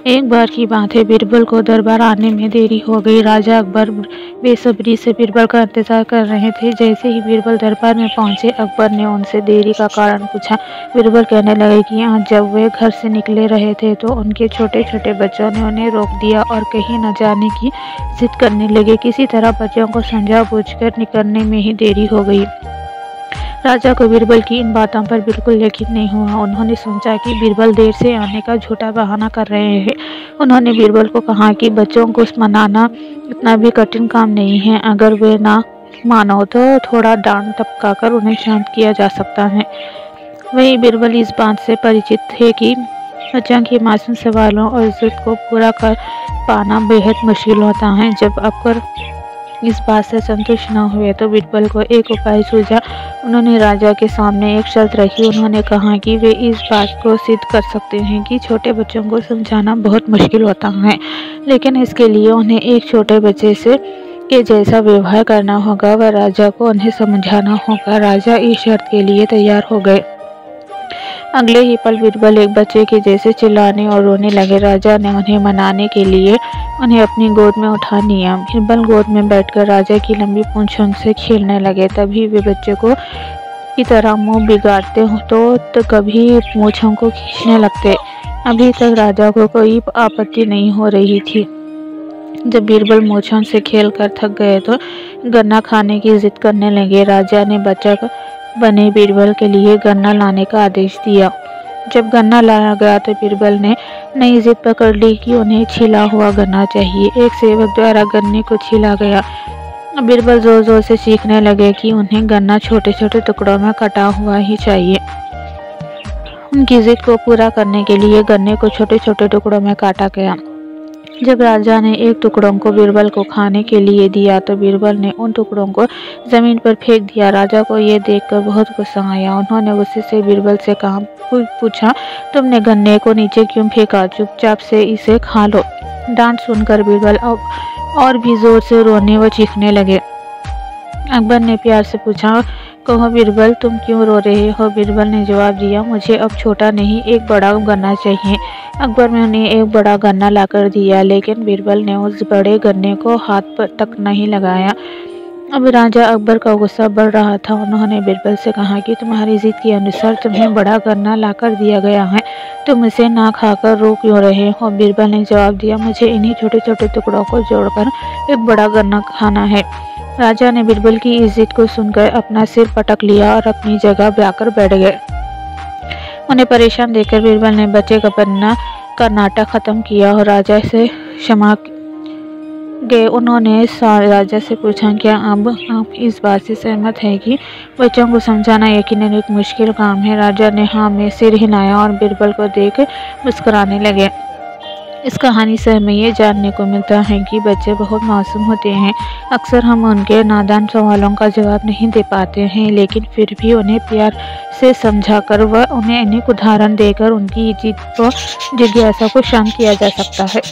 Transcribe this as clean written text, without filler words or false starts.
एक बार की बात है, बीरबल को दरबार आने में देरी हो गई। राजा अकबर बेसब्री से बीरबल का इंतजार कर रहे थे। जैसे ही बीरबल दरबार में पहुंचे, अकबर ने उनसे देरी का कारण पूछा। बीरबल कहने लगे कि आज जब वे घर से निकले रहे थे तो उनके छोटे छोटे बच्चों ने उन्हें रोक दिया और कहीं न जाने की जिद करने लगे। किसी तरह बच्चों को समझा बूझकर निकलने में ही देरी हो गई। राजा को बीरबल की इन बातों पर बिल्कुल यकीन नहीं हुआ। उन्होंने सोचा कि बीरबल देर से आने का झूठा बहाना कर रहे हैं। उन्होंने बीरबल को कहा कि बच्चों को मनाना इतना भी कठिन काम नहीं है। अगर वे ना मानो तो थोड़ा डांट टपकाकर उन्हें शांत किया जा सकता है। वही बीरबल इस बात से परिचित थे कि बच्चों के मासूम सवालों और जिद को पूरा कर पाना बेहद मुश्किल होता है। जब अकबर इस बात से संतुष्ट न हुए तो बीरबल को एक उपाय सूझा। उन्होंने राजा के सामने एक शर्त रखी। उन्होंने कहा कि वे इस बात को सिद्ध कर सकते हैं कि छोटे बच्चों को समझाना बहुत मुश्किल होता है, लेकिन इसके लिए उन्हें एक छोटे बच्चे से के जैसा व्यवहार करना होगा व राजा को उन्हें समझाना होगा। राजा इस शर्त के लिए तैयार हो गए। अगले ही पल बीरबल एक बच्चे के जैसे चिल्लाने और रोने लगे। राजा ने उन्हें मनाने के लिए उन्हें अपनी गोद में उठा लिया। बीरबल गोद में बैठकर राजा की लंबी पूंछों से खेलने लगे। तभी वे बच्चे को की तरह मुंह बिगाड़ते तो कभी मूंछों को खींचने लगते। अभी तक राजा को कोई आपत्ति नहीं हो रही थी। जब बीरबल मूंछों से खेलकर थक गए तो गन्ना खाने की जिद करने लगे। राजा ने बच्चा बने बीरबल के लिए गन्ना लाने का आदेश दिया। जब गन्ना लाया गया तो बीरबल ने नई जिद पकड़ ली कि उन्हें छिला हुआ गन्ना चाहिए। एक सेवक द्वारा गन्ने को छिला गया। बीरबल जोर जोर से चीखने लगे कि उन्हें गन्ना छोटे छोटे टुकड़ों में कटा हुआ ही चाहिए। उनकी जिद को पूरा करने के लिए गन्ने को छोटे छोटे टुकड़ों में काटा गया। जब राजा ने एक टुकड़ों को बीरबल को खाने के लिए दिया तो बीरबल ने उन टुकड़ों को जमीन पर फेंक दिया। राजा को यह देखकर बहुत गुस्सा आया। उन्होंने गुस्से से बीरबल से पूछा, तुमने गन्ने को नीचे क्यों फेंका? चुपचाप से इसे खा लो। डांट सुनकर बीरबल और भी जोर से रोने व चीखने लगे। अकबर ने प्यार से पूछा, कहो बीरबल, तुम क्यों रो रहे हो? बीरबल ने जवाब दिया, मुझे अब छोटा नहीं एक बड़ा गन्ना चाहिए। अकबर ने उन्हें एक बड़ा गन्ना लाकर दिया, लेकिन बीरबल ने उस बड़े गन्ने को हाथ पर तक नहीं लगाया। अब राजा अकबर का गुस्सा बढ़ रहा था। उन्होंने बीरबल से कहा कि तुम्हारी जिद के अनुसार तुम्हें बड़ा गन्ना लाकर दिया गया है, तुम इसे ना खाकर रो क्यों रहे हो? बीरबल ने जवाब दिया, मुझे इन्हीं छोटे छोटे टुकड़ों को जोड़कर एक बड़ा गन्ना खाना है। राजा ने बीरबल की इस जिद को सुनकर अपना सिर पटक लिया और अपनी जगह जाकर बैठ गए। उन्हें परेशान देखकर बीरबल ने बच्चे का बनना का नाटक खत्म किया और राजा से क्षमा गए। उन्होंने राजा से पूछा, क्या अब आप इस बात से सहमत हैं कि बच्चों को समझाना यकीनन एक मुश्किल काम है? राजा ने हाँ में सिर हिलाया और बीरबल को देख मुस्कुराने लगे। इस कहानी से हमें ये जानने को मिलता है कि बच्चे बहुत मासूम होते हैं। अक्सर हम उनके नादान सवालों का जवाब नहीं दे पाते हैं, लेकिन फिर भी उन्हें प्यार से समझाकर व उन्हें अनेक उदाहरण देकर उनकी जिज्ञासा को शांत किया जा सकता है।